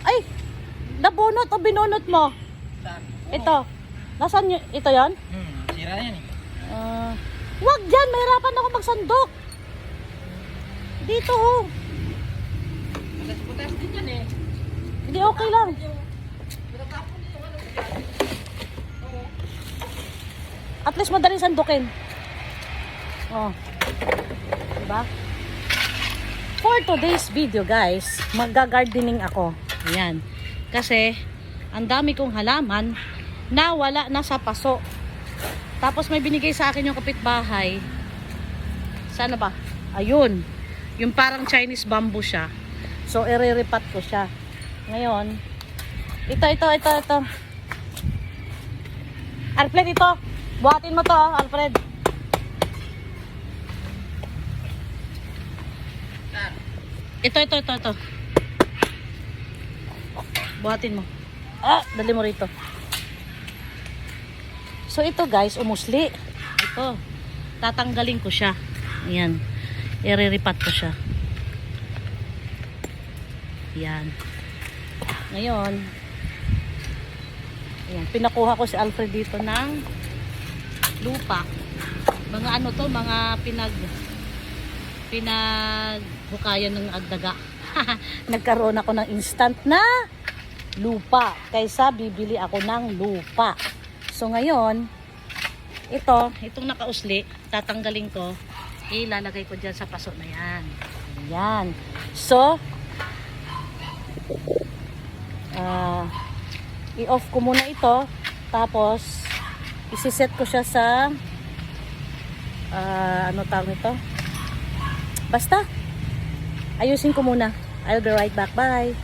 Ay! Nabunot o binunot mo? Saan? Ito. Nasaan yun? Ito yan? Sira yan eh. Wag dyan! Mahirapan ako magsandok. Dito oh. Putas din yan eh. Hindi okay lang. At least madaling sandukin. Oh. Diba? For today's video guys, magga-gardening ako. Ayan. Kasi, ang dami kong halaman na wala na sa paso. Tapos may binigay sa akin yung kapitbahay. Sana ba? Ayun. Yung parang Chinese bamboo siya. So, iriripat ko siya. Ngayon, ito. Alfred, ito. Buhatin mo to, Alfred. Ito. Buhatin mo. Dali mo rito. So, ito guys, umusli. Ito. Tatanggalin ko siya. Ayan. Iriripat ko siya. Ayan. Ngayon, ayan, pinakuha ko si Alfred dito ng lupa. Mga ano to, mga pinaghukayan ng agdaga. Nagkaroon ako ng instant na lupa. Kaysa bibili ako ng lupa. So ngayon, itong nakausli, tatanggalin ko, ilalagay ko dyan sa paso na yan. Ayan. So, i-off ko muna ito, tapos isiset ko siya sa ano tawag nito, basta ayusin ko muna. I'll be right back. Bye.